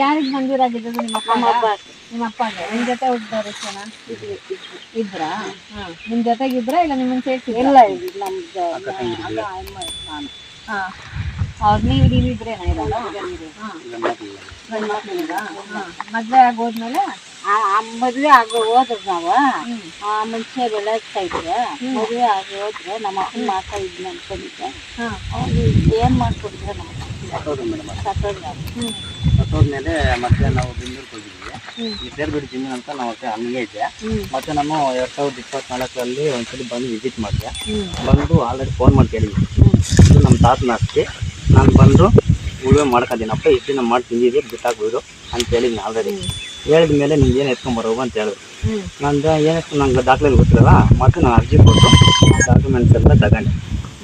ಯಾರಿಗೆ ಮಂಜೂರಾಗಿದ್ದು? ನಿಮ್ಮ ಅಪ್ಪಗೆ. ನಿಮ್ ಜೊತೆ ಹೋಗಿದ್ದಾರೆ ಜನ ಇದ್ರಾ? ನಿಮ್ ಜೊತೆಗಿದ್ರಾ ಇಲ್ಲ ನಿಮ್ಮನ್ನ ಸೇರ್ಸಿದ್ರಾ? ಇಲ್ಲ ನಮ್ದು ಅವ್ರು ನೀವು ಇದ್ರೇನ ಇರಲ್ಲ? ಮದ್ವೆ ಆಗೋದ್ಮೇಲೆ ಮದ್ವೆ ಆಗೋ ಹೋದ್ರು ನಾವು ಮುಂಚೆ ಬೆಳೆಸ್ತಾ ಇದ್ರೆ ಮದ್ವೆ ಆಗಿ ಹೋದ್ರೆ ನಮ್ಮ ಅಪ್ಪನ ಮಾತ ಇದ್ನ ಅನ್ಕೊಂಡಿದ್ದೆ. ಏನ್ ಮಾಡ್ಕೊಡಿದ್ರೆ ನಮ್ಮ ಸತ್ತೋದ್ಮೇಲೆ ಮತ್ತೆ ನಾವು ಬೆಂಗಳೂರಿಗೆ ಹೋಗಿದ್ವಿ. ಈ ಬೇರ್ಬೇಡಿ ಜಮೀನು ಅಂತ ನಾವು ಹಂಗೆ ಇದ್ದೆ. ಮತ್ತೆ ನಾನು 2024 ಒಂದ್ಸಲಿ ಬಂದು ವಿಸಿಟ್ ಮಾಡಿದೆ. ಬಂದು ಆಲ್ರೆಡಿ ಫೋನ್ ಮಾಡಿ ಕೇಳಿದ್ವಿ, ಇದು ನಮ್ಮ ತಾತನ ಆಸ್ತಿ, ನಾನು ಬಂದು ಉಳುವೆ ಮಾಡ್ಕೊಂಡಿನಪ್ಪ, ಇಷ್ಟು ದಿನ ಮಾಡಿ ತಿಂದಿದ್ದೀವಿ, ಬಿಟ್ಟಾಕ್ಬೋದು ಅಂತ ಹೇಳಿದ್ನಿ ಆಲ್ರೆಡಿ. ಹೇಳಿದ ಮೇಲೆ ನಿಮ್ಗೆ ಏನು ಎತ್ಕೊಂಬರೋವು ಅಂತ ಹೇಳಿದ್ರು. ನಂದು ಏನಕ್ಕೆ ನಂಗೆ ದಾಖಲೆ ಗೊತ್ತಿರಲ್ಲ. ಮತ್ತು ನಾನು ಅರ್ಜಿ ಕೊಟ್ಟು ಡಾಕ್ಯುಮೆಂಟ್ಸ್ ಎಲ್ಲ ತಗೊಂಡೆ.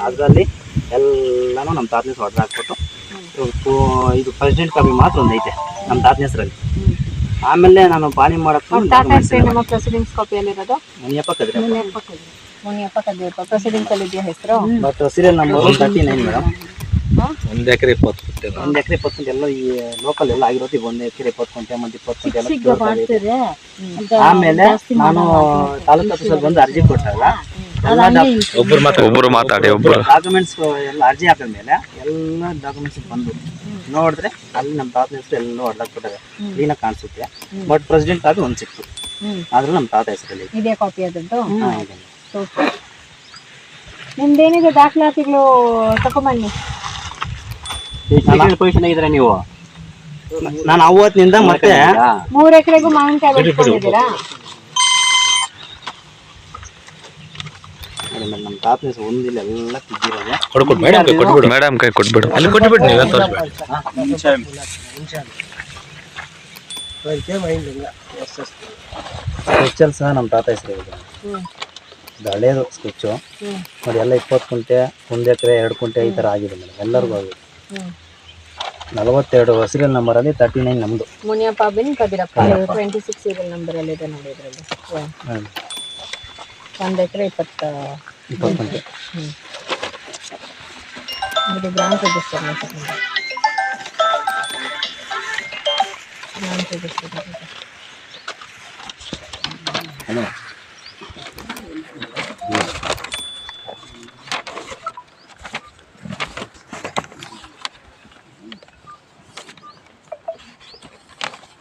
ಅದರಲ್ಲಿ ಎಲ್ಲನೂ ನಮ್ಮ ತಾತನ ಹೆಸರು ಹೊಡೆದು ಹಾಕ್ಬಿಟ್ಟು ಇದು ಪ್ರೆಸಿಡೆಂಟ್ ಕಾಪಿ ಮಾತ್ರ ಒಂದು ಐತೆ ನಮ್ಮ ತಾತನ ಹೆಸರಲ್ಲಿ. ಆಮೇಲೆ ನಾನು ಪಾನಿ ಮಾಡಕ್ಕೆ ಪ್ರೆಸಿಡೆಂಟ್ ಕಾಪಿಯಲ್ಲಿರೋದು ಮುನಿಯಪ್ಪ ಕದ್ರಿ ಪ್ರೆಸಿಡೆಂಟ್ ಅಲ್ಲಿ ಇದೆಯಾ ಹೆಸರು? But serial number 39 madam. 1 ಎಕರೆ 20 ಗುಂಟೆ. 1 ಎಕರೆ 20 ಗುಂಟೆ ಎಲ್ಲ ಈ ಲೋಕಲ್ ಎಲ್ಲ ಆಗಿರೋದು. 1 ಎಕರೆ 20 ಗುಂಟೆ ಮತ್ತು 20 ಗುಂಟೆ ಎಲ್ಲ. ಆಮೇಲೆ ನಾನು ತಾಲೂಕು ಆಫೀಸಲ್ಲಿ ಬಂದು ಅರ್ಜಿ ಕೊಟ್ಟಾಗ ಒಬ್ಬರು ಮಾತಾಡಿ ಡಾಕ್ಯುಮೆಂಟ್ಸ್ ಎಲ್ಲ ಅರ್ಜಿ ಹಾಕಿದ ಮೇಲೆ ಎಲ್ಲ ಡಾಕ್ಯುಮೆಂಟ್ಸ್ ಬಂದು ನೋಡಿದ್ರೆ ಅಲ್ಲಿ ನಮ್ಮ ತಾತನ ಹೆಸರು ಎಲ್ಲ ಹೊಡೆದಾಕ್ಬಿಟ್ಟಾರೆ. ಕ್ಲೀನಾಗಿ ಕಾಣಿಸುತ್ತೆ. ಬಟ್ ಪ್ರೆಸಿಡೆಂಟ್ ಕಾಪಿ ಒಂದು ಸಿಕ್ತು, ಆದ್ರೂ ನಮ್ಮ ತಾತ ಹೆಸರಲ್ಲಿ ಇದೇ ಕಾಪಿ ಆದದ್ದು. ನಿಮ್ದೇನಿದೆ ದಾಖಲಾತಿಗಳು ತಗೊಂಬನ್ನಿ. ಪೊಸಿಷನ್ ಆಗಿದ್ರೆ ನೀವು ನಾನು ಅವತ್ತಿನಿಂದ ಮತ್ತೆ 3 ಎಕರೆಗೂ ಮಾವಿನಕಾಯಿ ಬೆಳೆಸ್ಕೊಂಡಿದ್ದೀರಾ? ನಮ್ಮ ತಾತನ ಹೆಸರು ಒಂದಿಲ್ಲ, ಎಲ್ಲ ತಿದ್ದಿರೋದು. ಮೇಡಮ್ ಕೈ ಕೊಟ್ಬಿಡು, ಅಲ್ಲಿ ಕೊಟ್ಬಿಟ್ಟು ನೀವೇ ತೋರಿಸ್ಬೇಡಿ. ಸ್ಕೆಚಲ್ಲಿ ಸಹ ನಮ್ಮ ತಾತ ಹೆಸರು ಇದೆ. ಹಳೇದು ಸ್ಕೆಚ್ಚು ನೋಡಿ. ಎಲ್ಲ 20 ಗುಂಟೆ, 1 ಎಕರೆ 2 ಗುಂಟೆ ಈ ಥರ ಆಗಿದೆ ಮೇಡಮ್. ಎಲ್ಲರಿಗೂ ಆಗಿದೆ. 42 ಸೀರಿಯಲ್ ನಂಬರ್ ಅಲ್ಲಿ 39 ನಮ್ಮದು. ಮುನಿಯಪ್ಪ ಬಿನ್ ಕದಿರಪ್ಪ 26 ಸೀರಿಯಲ್ ನಂಬರ್ ಅಲ್ಲಿ ಇದೆ ನೋಡಿ. ಇದರಲ್ಲಿ 1 ಎಕರೆ 20 ಗುಂಟೆ. ಇದು ಬ್ರಾಂಚ್ ರಿಜಿಸ್ಟರ್ ಹಲೋ.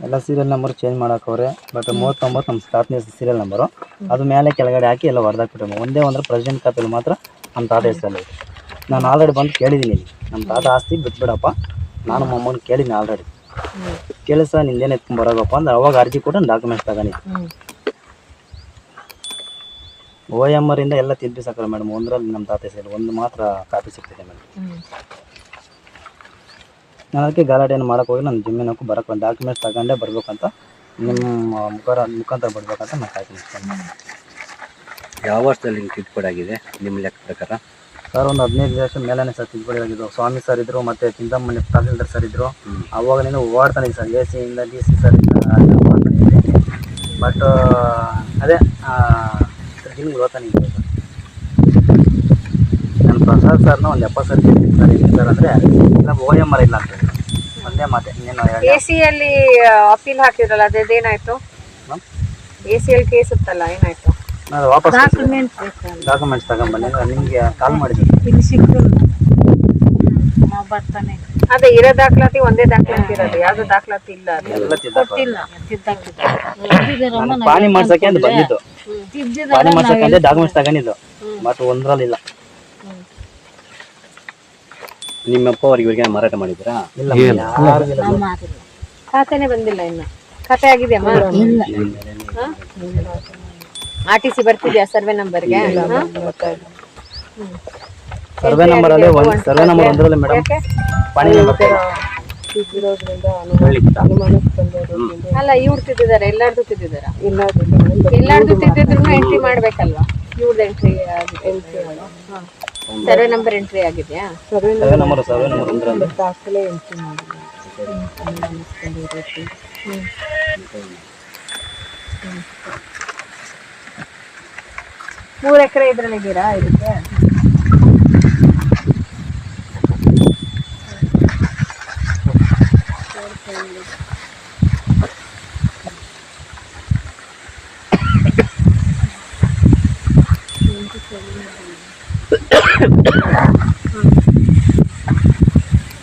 ಎಲ್ಲ ಸೀರಿಯಲ್ ನಂಬರ್ ಚೇಂಜ್ ಮಾಡಾಕವ್ರೆ. ಬಟ್ 39 ನಮ್ಮ ತಾತನ ಹೆಸರು ಸೀರಿಯಲ್ ನಂಬರು. ಅದು ಮೇಲೆ ಕೆಳಗಡೆ ಹಾಕಿ ಎಲ್ಲ ಹೊಡೆದಾಕ್ಬಿಟ್ಟು ಒಂದೇ ಒಂದ್ರೆ ಪ್ರೆಸಿಡೆಂಟ್ ಕಾಪಿಯಲ್ಲಿ ಮಾತ್ರ ನಮ್ಮ ತಾತ ಹೆಸರಲ್ಲಿ. ನಾನು ಆಲ್ರೆಡಿ ಬಂದು ಕೇಳಿದ್ದೀನಿ, ನಮ್ಮ ತಾತ ಆಸ್ತಿ ಬಿಟ್ಬಿಡಪ್ಪ. ನಾನು ಮೊಮ್ಮನ ಕೇಳಿದ್ದೀನಿ ಆಲ್ರೆಡಿ. ಕೇಳಿ ಸಹ ನಿಂದೇನು ಎತ್ಕೊಂಡು ಬರೋಗಪ್ಪ ಅಂದ್ರೆ ಅವಾಗ ಅರ್ಜಿ ಕೊಟ್ಟು ಡಾಕ್ಯುಮೆಂಟ್ಸ್ ತಗೊಂಡಿದ್ದೆ. OMR ಇಂದ ಎಲ್ಲ ತಿದ್ದಿ ಸಾಕಲ್ಲ ಮೇಡಮ್. ಒಂದರಲ್ಲಿ ನಮ್ಮ ತಾತ ಹೆಸರು ಒಂದು ಮಾತ್ರ ಕಾಪಿ ಸಿಗ್ತಿದೆ ಮೇಡಮ್. ನಾನು ಅದಕ್ಕೆ ಗಲಾಟೆಯನ್ನು ಮಾಡೋಕೆ ಹೋಗಿ ನನ್ನ ಜಮೀನಕ್ಕೂ ಬರೋಕ್ಕೆ ಡಾಕ್ಯುಮೆಂಟ್ಸ್ ತಗೊಂಡೇ ಬರ್ಬೇಕಂತ ನಿಮ್ಮ ಮುಖಾಂತರ ಬರ್ಬೇಕಂತ ನಾನು ಕಾಯ್ತೀನಿ. ಯಾವ ವರ್ಷದಲ್ಲಿ ತಿದ್ದುಪಡಿ ಆಗಿದೆ ನಿಮ್ಮ ಲೆಕ್ಕ ಪ್ರಕಾರ? ಸರ್ ಒಂದು 15 ವರ್ಷ ಮೇಲೇ ಸರ್ ತಿದ್ದುಪಡಿ ಆಗಿದ್ದು. ಸ್ವಾಮಿ ಸರ್ ಇದ್ದರು, ಮತ್ತು ಚಿಂತಾಮಣಿ ತಹಸೀಲ್ದಾರ್ ಸರ್ ಇದ್ದರು. ಅವಾಗಲಿಂದ ಓಡ್ತಾನೆ ಸರ್, AC ಇಂದ DC ಸರ್ ಓಡ್ತಾನೆ. ಬಟ್ ಅದೇ ಹಿಂಗೆ ಓದ್ತಾನೆ ಇದೆ ಸರ್. ನಾನು ಪ್ರಸಾದ್ ಸರ್ನ ಒಂದು 70 ಸರ್ ಕೇಳ್ತೀನಿ ಸರ್. ಏನು ಸರ್ ಅಂದರೆ ನಮ್ಮ OMR ಇಲ್ಲ ಅಂತ ಹೇಳಿ ಒಂದೇ ಮಾತೆ. ಇನ್ನೇನು ACಯಲ್ಲಿ ಅಪೀಲ್ ಹಾಕಿದ್ರಲ್ಲ ಅದೇನಾಯ್ತು? ACಯಲ್ಲಿ ಕೇಸ್ ಇತ್ತಲ್ಲ, ಏನಾಯ್ತು? ನಾನು ವಾಪಸ್ ಡಾಕ್ಯುಮೆಂಟ್ಸ್ ತಗೊಂಡ್ಬನ್ನಿ ನಿಮಗೆ ಕಾಲ್ ಮಾಡಿದ್ದೀನಿ. ಇಲ್ಲಿ ಸಿಕ್ತು ಬರ್ತಾನೆ. ಅದೇ ಇರೋ ದಾಖಲಾತಿ ಒಂದೇ ದಾಖಲಾತಿ ಇರೋದು, ಯಾವ್ದು ದಾಖಲಾತಿ ಇಲ್ಲ. ನಾನು ಪಾನಿ ಮಾಡ್ಸಕ್ಕೆ ಅಂತ ಬಂದಿದ್ದು, ಪಾನಿ ಮಾಡ್ಸಕ್ಕೆ ಡಾಕ್ಯುಮೆಂಟ್ಸ್ ತಗೊಂಡಿದ್ದು. ಬಟ್ ಒಂದ್ರಲ್ಲಿಲ್ಲ. ನಿಮ್ಮಪ್ಪ ಅವ್ರಿಗೆ ಇವ್ರಿಗೆ ಮಾರಾಟ ಮಾಡಿದ್ರಾ? ಇಲ್ಲ, ಖಾತೆನೇ ಬಂದಿಲ್ಲ ಇನ್ನು. ಖಾತೆ ಆಗಿದೆಯಮ್ಮ? RTC ಬರ್ತಿದ್ಯಾ ಸರ್ವೆ ನಂಬರ್ಗೆ? ಸರ್ವೆ ನಂಬರ್ ಅಲ್ಲಿ ಸರ್ವೆ ನಂಬರ್ ಒಂದರಲ್ಲಿ ಮೇಡಮ್ ಪಾನಿ ನಂಬರ್ ಅಲ್ಲ. ಇವ್ರು ತಿದ್ದಿದ್ದಾರೆ, ಎಲ್ಲಾರ್ದು ತಿದ್ದಿದಾರ? ಎಲ್ಲಾರ್ದು ತಿದ್ದಿದ್ರು ಎಂಟ್ರಿ ಮಾಡ್ಬೇಕಲ್ವಾ? ಇವ್ರದ್ದು ಎಂಟ್ರಿ ಸರ್ವೆ ನಂಬರ್ ಎಂಟ್ರಿ ಆಗಿದೆಯಾ? ಸರ್ವೆ ನಂಬರ್ ಒಂದರಲ್ಲಿ ದಾಖಲೆ ಎಂಟ್ರಿ ಮಾಡಿಲ್ಲ. 3 ಎಕರೆ ಇದ್ರಲ್ಲಿದ್ದೀರಾ ಇದಕ್ಕೆ?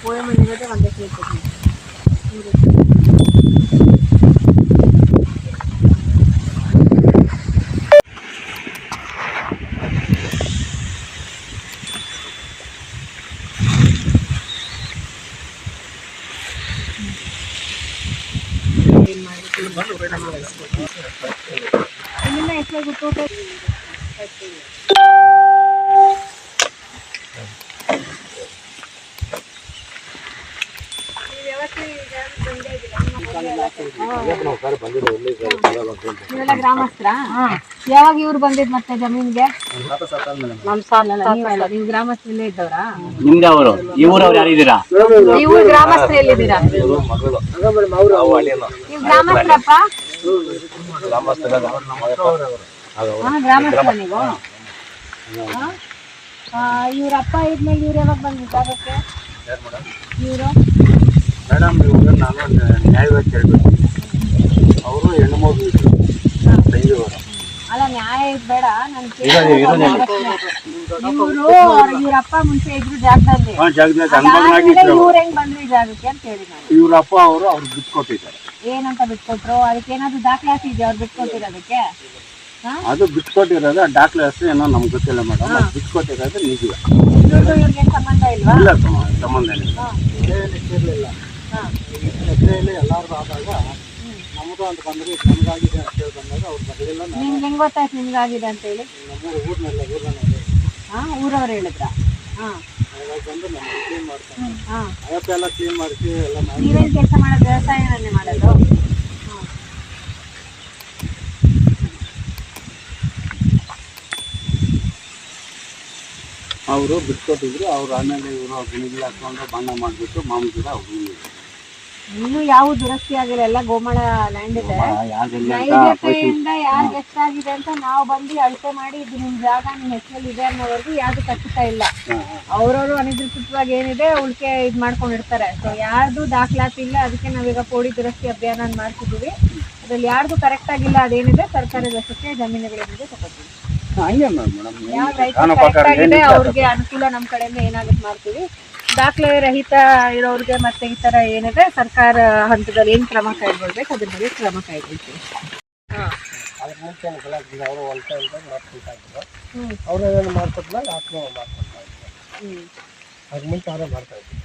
ಕೋಳಿ ಮಣ್ಣಿರೋದೇ ಒಂದೇ ಕೇಳ್ತೀನಿ. ಇಲ್ಲಿಂದ ಎಷ್ಟು ಗೊತ್ತು ನೀವೆಲ್ಲ ಗ್ರಾಮಸ್ಥರಾ? ಯಾವಾಗ ಇವ್ರು ಬಂದಿದ್ ಮತ್ತೆ ಜಮೀನ್ಗೆ? ನಮ್ ಸಾಲ ನೀವಲ್ಲ, ನೀವು ಗ್ರಾಮಸ್ಥರಲ್ಲೇ ಇದ್ದವ್ರಾ? ನಿಮ್ದು ಅವರು ಈ ಊರವ್ರು ಯಾರಿದ್ದೀರಾ? ನೀವು ಗ್ರಾಮಸ್ಥರು ಎಲ್ಲಿದ್ದೀರಾ? ನೀವು ಗ್ರಾಮಸ್ಥರಪ್ಪ? ಗ್ರಾಮಸ್ಥರ ನೀವು? ಇವ್ರ ಅಪ್ಪ ಇದ್ಮೇಲೆ ಇವ್ರು ಯಾವಾಗ ಬಂದಿದ್ದು ಜಾಗಕ್ಕೆ? ಇವರು ಮೇಡಮ್ ಇವಾಗ ನಾನು ನ್ಯಾಯವಾಗಿ ಕೇಳ್ಬೇಕು. ಅವರು ಹೆಣ್ಣು ಮಗು ತಂಗಿಯವರು. ಅಲ್ಲ ನ್ಯಾಯ ಇದ್ ಬೇಡ, ನನ್ ಇವ್ರು ಇವ್ರ ಅಪ್ಪ ಮುಂಚೆ ಇದ್ರು ಜಾಗದಲ್ಲಿ, ಇವ್ರ ಹೆಂಗ್ ಬಂದ್ರಿ ಜಾಗಕ್ಕೆ ಅಂತ ಹೇಳಿ ನಾನು. ಇವ್ರ ಅಪ್ಪ ಅವರು ಅವ್ರಿಗೆ ಬಿಟ್ಕೊಟ್ಟಿದ್ದಾರೆ. ಏನಂತ ಬಿಟ್ಕೊಟ್ರು? ಅದಕ್ಕೆ ಏನಾದ್ರು ದಾಖಲಾತಿ ಇದೆಯಾ ಅವ್ರು ಬಿಟ್ಕೊಟ್ಟಿರೋದಕ್ಕೆ? ಅದು ಬಿಟ್ಕೊಟ್ಟಿರೋದು ದಾಖಲೆ ಹೆಸರು ಏನೋ ನಮ್ಗೆ ಗೊತ್ತಿಲ್ಲ ಮೇಡಮ್. ಬಿಟ್ಕೊಟ್ಟಿರೋದು ನಿಜ. ಇವ್ರಿಗೂ ಇವ್ರಿಗೆ ಸಂಬಂಧ ಇಲ್ವಾ? ಇಲ್ಲ ಸಂಬಂಧ ಏನಿಲ್ಲ. ಎಲ್ಲಾರು ಆದಾಗ ನಮ್ಮದು ಅಂತ ಬಂದ್ರೆ ನಮಗಾಗಿದೆ ಅಂತ ಹೇಳಿ ಬಂದಾಗ ಅವ್ರು ಬರಲಿಲ್ಲ. ನಿಮ್ಗೆ ಹೆಂಗ್ ಗೊತ್ತಾಯ್ತು ನಿಮ್ಗಾಗಿದೆ ಅಂತ ಹೇಳಿ? ನಮ್ಮ ಊರಿನೆಲ್ಲ ಊರವ್ರು ಹೇಳಿದ್ರ? ಬಂದು ನಮ್ಮ ಕ್ಲೀನ್ ಮಾಡ್ತಾರೆ. ಅಯ್ಯಪ್ಪ ಎಲ್ಲ ಕ್ಲೀನ್ ಮಾಡಿಸಿ ಎಲ್ಲ ಮಾಡಿ. ನೀವೇನ್ ಕೆಲಸ ಮಾಡೋದು? ವ್ಯವಸಾಯನೇ ಮಾಡೋದು? ಅವರು ಬಿಟ್ಕೊಟ್ಟಿದ್ರು. ಅವ್ರು ಆಮೇಲೆ ಇವರು ಗುಣಿಗೆ ಹಾಕೊಂಡು ಬಣ್ಣ ಮಾಡಿಬಿಟ್ಟು ಮಾಮೂಲಿ ಗಿಡ ಹುಡುಗಿ ಇನ್ನು ಯಾವ ದುರಸ್ತಿ ಆಗಿಲ್ಲ, ಎಲ್ಲ ಗೋಮಾಳ ಲ್ಯಾಂಡ್ ಇದೆ. ನೈಜತೆಯಿಂದ ಯಾರ್ಗೆ ಎಷ್ಟಾಗಿದೆ ಅಂತ ನಾವು ಬಂದು ಅಳತೆ ಮಾಡಿ ಇದು ನಿಮ್ ಜಾಗ ನಿಮ್ ಹೆಸರಲ್ಲಿ ಇದೆ ಅನ್ನೋವರೆಗೂ ಯಾವ್ದು ಖಚಿತ ಇಲ್ಲ. ಅವ್ರವ್ರು ಅನಧಿಕೃತವಾಗಿ ಏನಿದೆ ಉಳ್ಕೆ ಇದ್ ಮಾಡ್ಕೊಂಡಿರ್ತಾರೆ. ಸೊ ಯಾರ್ದು ದಾಖಲಾತಿ ಇಲ್ಲ. ಅದಕ್ಕೆ ನಾವೀಗ ಪೋಡಿ ದುರಸ್ತಿ ಅಭಿಯಾನ ಮಾಡ್ತಿದೀವಿ. ಅದ್ರಲ್ಲಿ ಯಾರ್ದು ಕರೆಕ್ಟ್ ಆಗಿಲ್ಲ ಅದೇನಿದೆ ಸರ್ಕಾರದ ವಶಕ್ಕೆ ಜಮೀನುಗಳಿಗೆ ತಗೋತೀವಿ. ಯಾವ ರೈತ ಕರೆಕ್ಟ್ ಆಗಿದೆ ಅವ್ರಿಗೆ ಅನುಕೂಲ ನಮ್ ಕಡೆಯಿಂದ ಏನಾಗುತ್ತೆ ಮಾಡ್ತೀವಿ. ದಾಖಲೆ ರಹಿತ ಇರೋರಿಗೆ ಮತ್ತೆ ಈ ತರ ಏನಿದೆ ಸರ್ಕಾರ ಹಂತದಲ್ಲಿ ಏನ್ ಕ್ರಮ ಕೈಗೊಳ್ಬೇಕು ಅದ್ರ ಬಗ್ಗೆ ಕ್ರಮ ಕೈಗೊಳ್ತೀವಿ. ಅವ್ರೇನು ಮಾಡ್ಕೊಟ್ಲ ಮಾಡ್ಕೊಡ್ತಾ ಇದ್ರು. ಅದ್ ಮುಂಚೆ ಅವರೇ ಮಾಡ್ತಾ ಇದ್ರು.